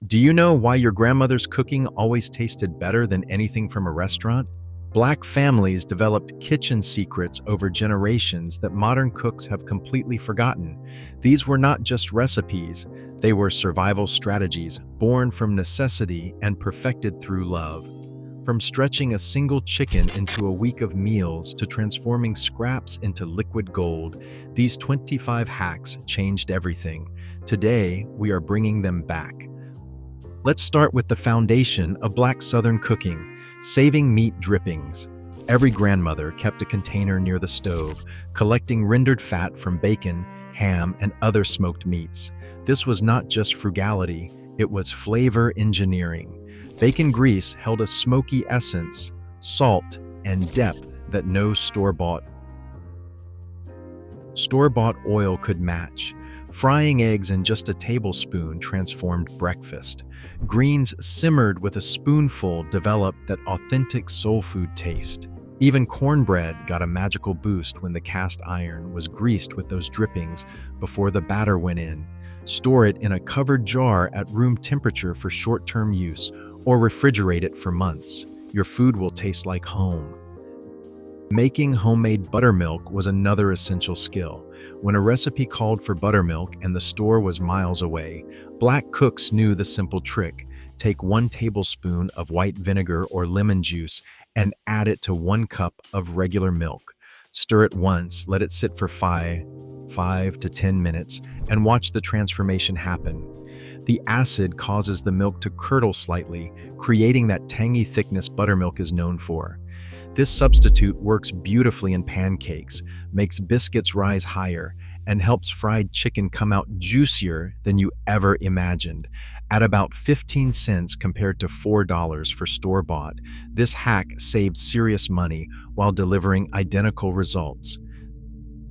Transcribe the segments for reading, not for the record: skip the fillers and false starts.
Do you know why your grandmother's cooking always tasted better than anything from a restaurant? Black families developed kitchen secrets over generations that modern cooks have completely forgotten. These were not just recipes, they were survival strategies born from necessity and perfected through love. From stretching a single chicken into a week of meals to transforming scraps into liquid gold, these 25 hacks changed everything. Today, we are bringing them back. Let's start with the foundation of Black Southern cooking, saving meat drippings. Every grandmother kept a container near the stove, collecting rendered fat from bacon, ham, and other smoked meats. This was not just frugality, it was flavor engineering. Bacon grease held a smoky essence, salt, and depth that no store-bought oil could match. Frying eggs in just a tablespoon transformed breakfast. Greens simmered with a spoonful developed that authentic soul food taste. Even cornbread got a magical boost when the cast iron was greased with those drippings before the batter went in. Store it in a covered jar at room temperature for short-term use, or refrigerate it for months. Your food will taste like home. Making homemade buttermilk was another essential skill. When a recipe called for buttermilk and the store was miles away, Black cooks knew the simple trick. Take 1 tablespoon of white vinegar or lemon juice and add it to 1 cup of regular milk. Stir it once, let it sit for 5 to 10 minutes, and watch the transformation happen. The acid causes the milk to curdle slightly, creating that tangy thickness buttermilk is known for. This substitute works beautifully in pancakes, makes biscuits rise higher, and helps fried chicken come out juicier than you ever imagined. At about 15 cents compared to $4 for store-bought, this hack saved serious money while delivering identical results.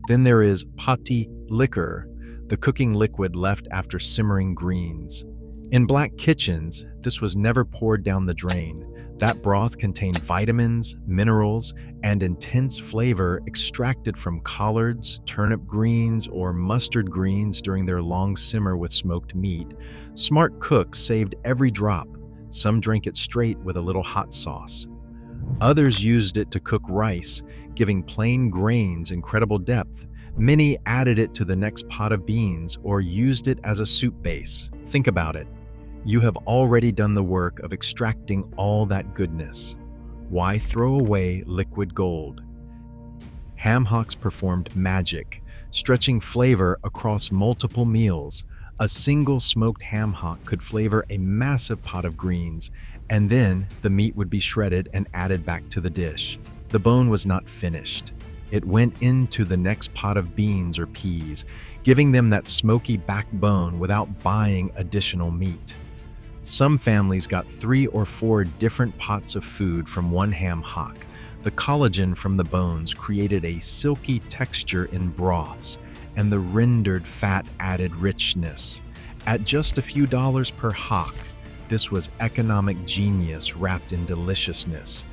Then there is pati liquor, the cooking liquid left after simmering greens. In Black kitchens, this was never poured down the drain. That broth contained vitamins, minerals, and intense flavor extracted from collards, turnip greens, or mustard greens during their long simmer with smoked meat. Smart cooks saved every drop. Some drank it straight with a little hot sauce. Others used it to cook rice, giving plain grains incredible depth. Many added it to the next pot of beans or used it as a soup base. Think about it. You have already done the work of extracting all that goodness. Why throw away liquid gold? Ham hocks performed magic, stretching flavor across multiple meals. A single smoked ham hock could flavor a massive pot of greens, and then the meat would be shredded and added back to the dish. The bone was not finished. It went into the next pot of beans or peas, giving them that smoky backbone without buying additional meat. Some families got 3 or 4 different pots of food from one ham hock. The collagen from the bones created a silky texture in broths, and the rendered fat added richness. At just a few dollars per hock, this was economic genius wrapped in deliciousness.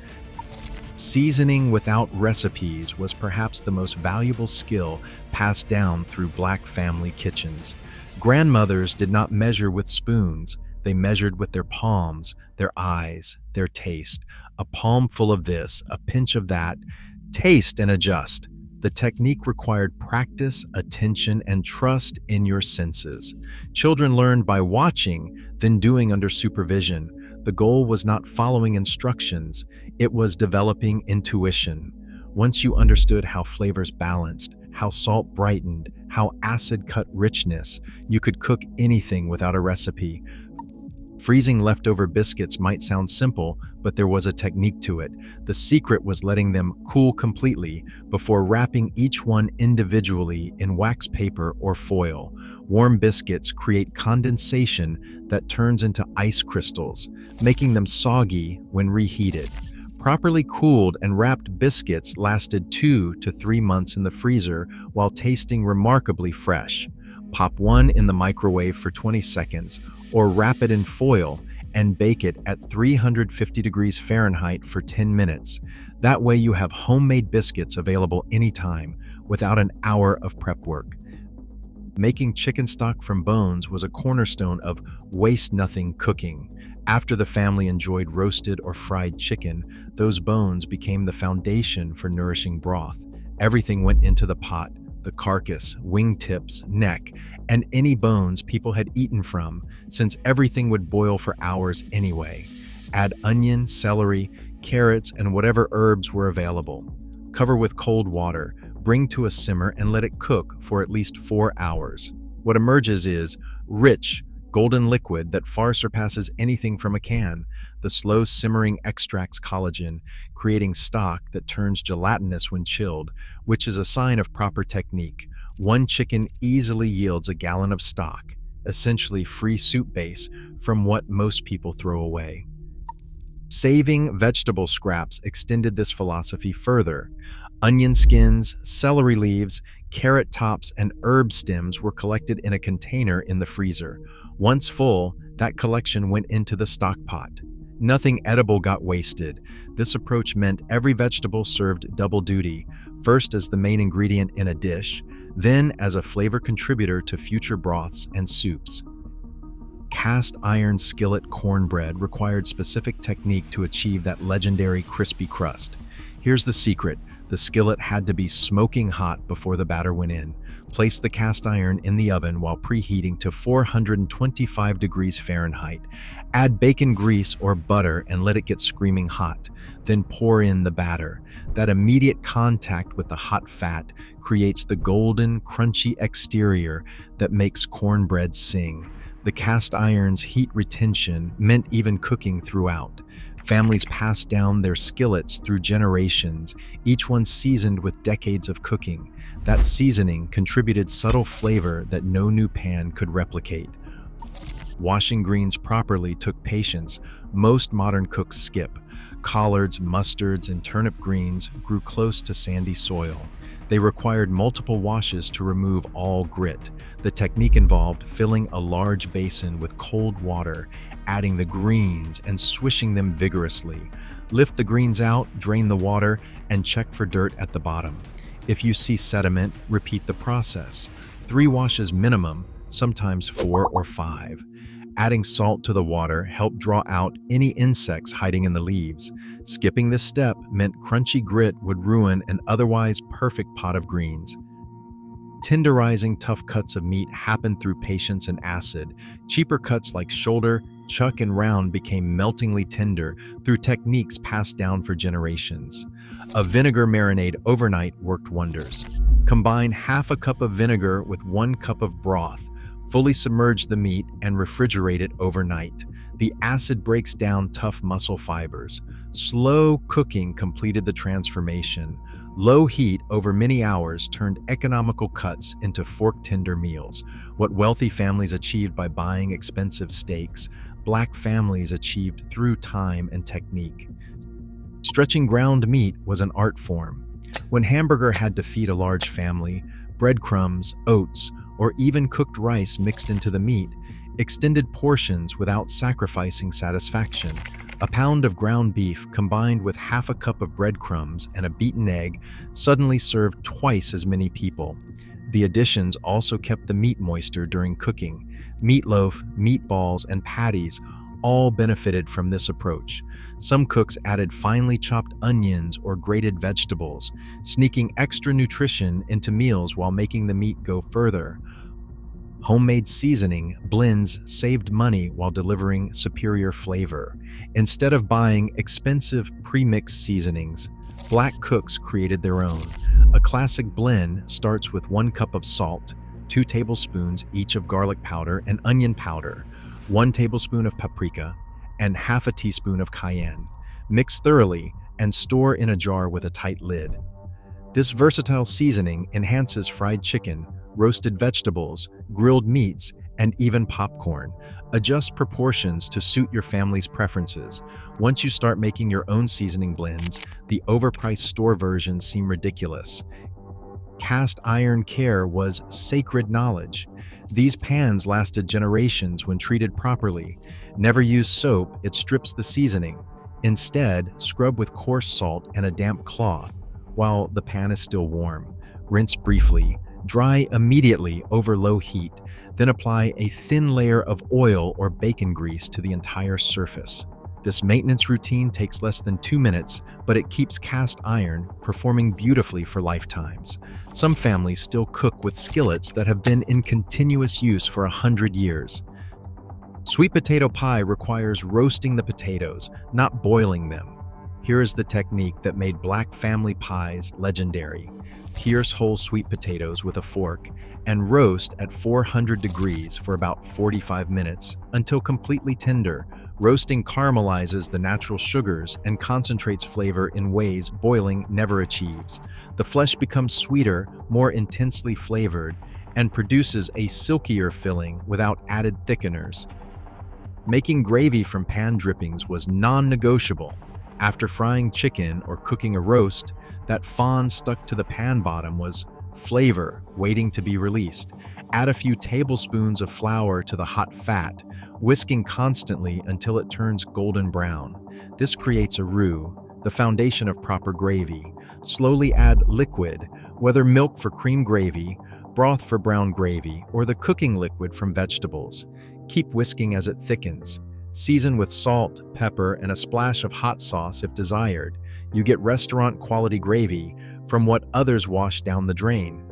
Seasoning without recipes was perhaps the most valuable skill passed down through Black family kitchens. Grandmothers did not measure with spoons. They measured with their palms, their eyes, their taste. A palm full of this, a pinch of that. Taste and adjust. The technique required practice, attention, and trust in your senses. Children learned by watching, then doing under supervision. The goal was not following instructions, it was developing intuition. Once you understood how flavors balanced, how salt brightened, how acid cut richness, you could cook anything without a recipe. Freezing leftover biscuits might sound simple, but there was a technique to it. The secret was letting them cool completely before wrapping each one individually in wax paper or foil. Warm biscuits create condensation that turns into ice crystals, making them soggy when reheated. Properly cooled and wrapped biscuits lasted 2 to 3 months in the freezer while tasting remarkably fresh. Pop one in the microwave for 20 seconds, or wrap it in foil and bake it at 350 degrees Fahrenheit for 10 minutes. That way you have homemade biscuits available anytime without an hour of prep work. Making chicken stock from bones was a cornerstone of waste-nothing cooking. After the family enjoyed roasted or fried chicken, those bones became the foundation for nourishing broth. Everything went into the pot: the carcass, wingtips, neck, and any bones people had eaten from, since everything would boil for hours anyway. Add onion, celery, carrots, and whatever herbs were available. Cover with cold water, bring to a simmer, and let it cook for at least 4 hours. What emerges is rich, golden liquid that far surpasses anything from a can. The slow simmering extracts collagen, creating stock that turns gelatinous when chilled, which is a sign of proper technique. One chicken easily yields a gallon of stock, essentially free soup base from what most people throw away. Saving vegetable scraps extended this philosophy further. Onion skins, celery leaves, carrot tops, and herb stems were collected in a container in the freezer. Once full, that collection went into the stock pot. Nothing edible got wasted. This approach meant every vegetable served double duty, first as the main ingredient in a dish, then as a flavor contributor to future broths and soups. Cast iron skillet cornbread required specific technique to achieve that legendary crispy crust. Here's the secret: the skillet had to be smoking hot before the batter went in. Place the cast iron in the oven while preheating to 425 degrees Fahrenheit. Add bacon grease or butter and let it get screaming hot. Then pour in the batter. That immediate contact with the hot fat creates the golden, crunchy exterior that makes cornbread sing. The cast iron's heat retention meant even cooking throughout. Families passed down their skillets through generations, each one seasoned with decades of cooking. That seasoning contributed subtle flavor that no new pan could replicate. Washing greens properly took patience. Most modern cooks skip. Collards, mustards, and turnip greens grew close to sandy soil. They required multiple washes to remove all grit. The technique involved filling a large basin with cold water, adding the greens, and swishing them vigorously. Lift the greens out, drain the water, and check for dirt at the bottom. If you see sediment, repeat the process. 3 washes minimum, sometimes 4 or 5. Adding salt to the water helped draw out any insects hiding in the leaves. Skipping this step meant crunchy grit would ruin an otherwise perfect pot of greens. Tenderizing tough cuts of meat happened through patience and acid. Cheaper cuts like shoulder, chuck, and round became meltingly tender through techniques passed down for generations. A vinegar marinade overnight worked wonders. Combine half a cup of vinegar with 1 cup of broth. Fully submerge the meat and refrigerate it overnight. The acid breaks down tough muscle fibers. Slow cooking completed the transformation. Low heat over many hours turned economical cuts into fork-tender meals. What wealthy families achieved by buying expensive steaks, Black families achieved through time and technique. Stretching ground meat was an art form. When hamburger had to feed a large family, breadcrumbs, oats, or even cooked rice mixed into the meat extended portions without sacrificing satisfaction. A pound of ground beef combined with half a cup of breadcrumbs and a beaten egg suddenly served twice as many people. The additions also kept the meat moister during cooking. Meatloaf, meatballs, and patties all benefited from this approach. Some cooks added finely chopped onions or grated vegetables, sneaking extra nutrition into meals while making the meat go further. Homemade seasoning blends saved money while delivering superior flavor. Instead of buying expensive pre-mixed seasonings, Black cooks created their own. A classic blend starts with 1 cup of salt, 2 tablespoons each of garlic powder and onion powder, 1 tablespoon of paprika, and half a teaspoon of cayenne. Mix thoroughly and store in a jar with a tight lid. This versatile seasoning enhances fried chicken, roasted vegetables, grilled meats, and even popcorn. Adjust proportions to suit your family's preferences. Once you start making your own seasoning blends, the overpriced store versions seem ridiculous. Cast iron care was sacred knowledge. These pans lasted generations when treated properly. Never use soap, it strips the seasoning. Instead, scrub with coarse salt and a damp cloth while the pan is still warm. Rinse briefly, Dry immediately over low heat, then apply a thin layer of oil or bacon grease to the entire surface. This maintenance routine takes less than 2 minutes, but it keeps cast iron performing beautifully for lifetimes. Some families still cook with skillets that have been in continuous use for 100 years. Sweet potato pie requires roasting the potatoes, not boiling them. Here is the technique that made Black family pies legendary. Pierce whole sweet potatoes with a fork and roast at 400 degrees for about 45 minutes until completely tender. Roasting caramelizes the natural sugars and concentrates flavor in ways boiling never achieves. The flesh becomes sweeter, more intensely flavored, and produces a silkier filling without added thickeners. Making gravy from pan drippings was non-negotiable. After frying chicken or cooking a roast, that fond stuck to the pan bottom was flavor waiting to be released. Add a few tablespoons of flour to the hot fat, whisking constantly until it turns golden brown. This creates a roux, the foundation of proper gravy. Slowly add liquid, whether milk for cream gravy, broth for brown gravy, or the cooking liquid from vegetables. Keep whisking as it thickens. Season with salt, pepper, and a splash of hot sauce if desired. You get restaurant-quality gravy from what others wash down the drain.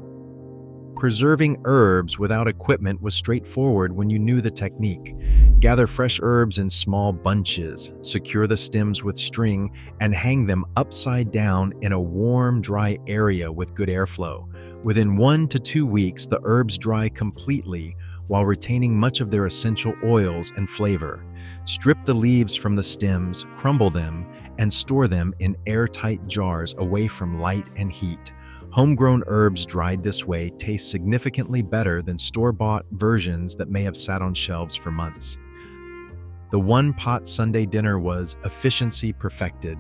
Preserving herbs without equipment was straightforward when you knew the technique. Gather fresh herbs in small bunches, secure the stems with string, and hang them upside down in a warm, dry area with good airflow. Within 1 to 2 weeks, the herbs dry completely while retaining much of their essential oils and flavor. Strip the leaves from the stems, crumble them, and store them in airtight jars away from light and heat. Homegrown herbs dried this way taste significantly better than store-bought versions that may have sat on shelves for months. The one-pot Sunday dinner was efficiency perfected.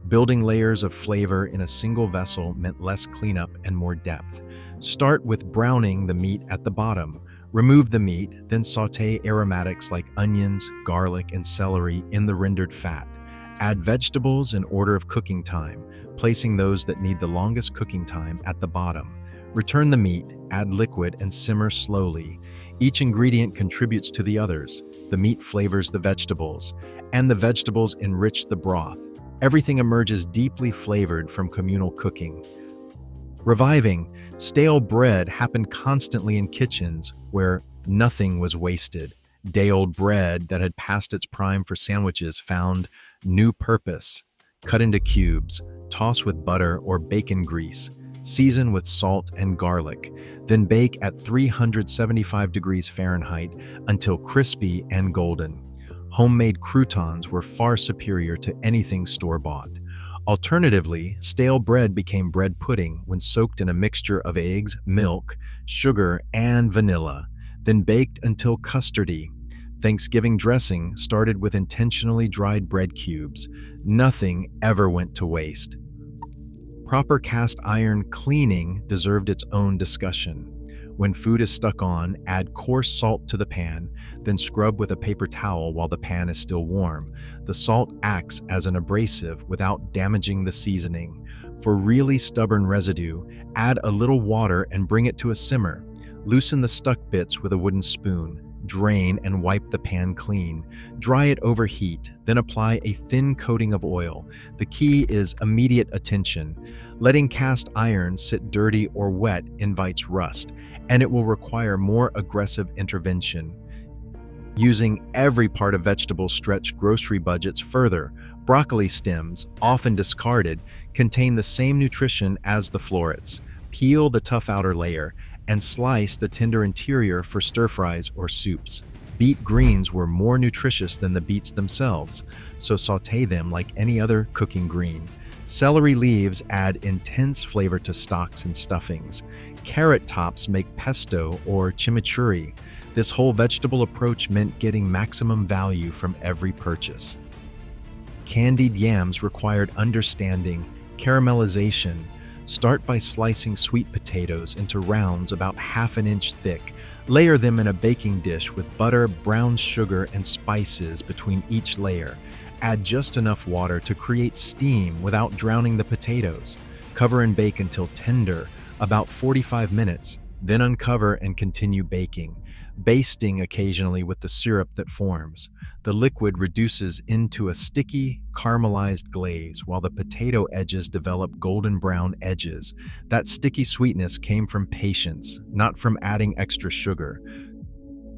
Building layers of flavor in a single vessel meant less cleanup and more depth. Start with browning the meat at the bottom. Remove the meat, then sauté aromatics like onions, garlic, and celery in the rendered fat. Add vegetables in order of cooking time, placing those that need the longest cooking time at the bottom. Return the meat, add liquid, and simmer slowly. Each ingredient contributes to the others. The meat flavors the vegetables, and the vegetables enrich the broth. Everything emerges deeply flavored from communal cooking. Reviving, stale bread happened constantly in kitchens where nothing was wasted. Day-old bread that had passed its prime for sandwiches found new purpose. Cut into cubes, toss with butter or bacon grease, season with salt and garlic, then bake at 375 degrees Fahrenheit until crispy and golden. Homemade croutons were far superior to anything store-bought. Alternatively, stale bread became bread pudding when soaked in a mixture of eggs, milk, sugar, and vanilla, then baked until custardy. Thanksgiving dressing started with intentionally dried bread cubes. Nothing ever went to waste. Proper cast iron cleaning deserved its own discussion. When food is stuck on, add coarse salt to the pan, then scrub with a paper towel while the pan is still warm. The salt acts as an abrasive without damaging the seasoning. For really stubborn residue, add a little water and bring it to a simmer. Loosen the stuck bits with a wooden spoon. Drain and wipe the pan clean. Dry it over heat, then apply a thin coating of oil. The key is immediate attention. Letting cast iron sit dirty or wet invites rust, and it will require more aggressive intervention. Using every part of vegetables stretch grocery budgets further. Broccoli stems, often discarded, contain the same nutrition as the florets. Peel the tough outer layer and slice the tender interior for stir-fries or soups. Beet greens were more nutritious than the beets themselves, so sauté them like any other cooking green. Celery leaves add intense flavor to stocks and stuffings. Carrot tops make pesto or chimichurri. This whole vegetable approach meant getting maximum value from every purchase. Candied yams required understanding, caramelization. Start by slicing sweet potatoes into rounds about ½ an inch thick. Layer them in a baking dish with butter, brown sugar, and spices between each layer. Add just enough water to create steam without drowning the potatoes. Cover and bake until tender, about 45 minutes. Then uncover and continue baking, basting occasionally with the syrup that forms. The liquid reduces into a sticky, caramelized glaze, while the potato edges develop golden brown edges. That sticky sweetness came from patience, not from adding extra sugar.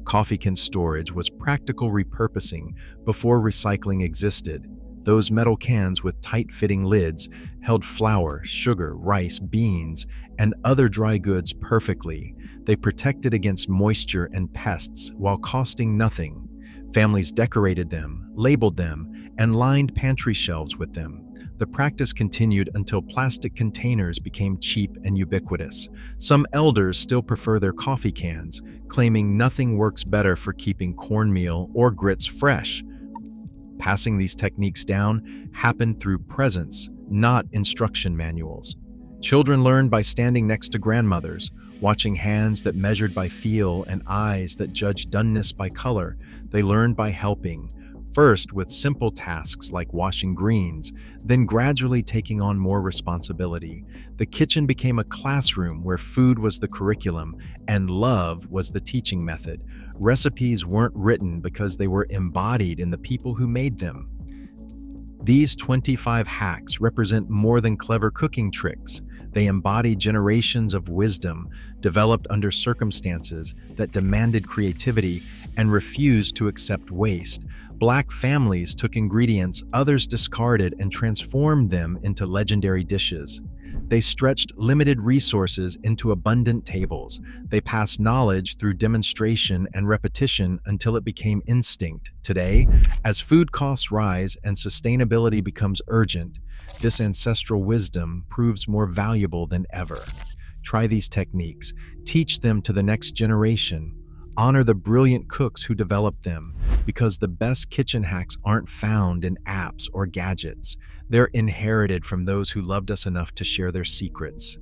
Coffee can storage was practical repurposing before recycling existed. Those metal cans with tight-fitting lids held flour, sugar, rice, beans, and other dry goods perfectly. They protected against moisture and pests while costing nothing. Families decorated them, labeled them, and lined pantry shelves with them. The practice continued until plastic containers became cheap and ubiquitous. Some elders still prefer their coffee cans, claiming nothing works better for keeping cornmeal or grits fresh. Passing these techniques down happened through presence, not instruction manuals. Children learned by standing next to grandmothers, watching hands that measured by feel and eyes that judged doneness by color. They learned by helping, first with simple tasks like washing greens, then gradually taking on more responsibility. The kitchen became a classroom where food was the curriculum and love was the teaching method. Recipes weren't written because they were embodied in the people who made them. These 25 hacks represent more than clever cooking tricks. They embody generations of wisdom developed under circumstances that demanded creativity and refused to accept waste. Black families took ingredients others discarded and transformed them into legendary dishes. They stretched limited resources into abundant tables. They passed knowledge through demonstration and repetition until it became instinct. Today, as food costs rise and sustainability becomes urgent, this ancestral wisdom proves more valuable than ever. Try these techniques, teach them to the next generation. Honor the brilliant cooks who developed them, because the best kitchen hacks aren't found in apps or gadgets. They're inherited from those who loved us enough to share their secrets.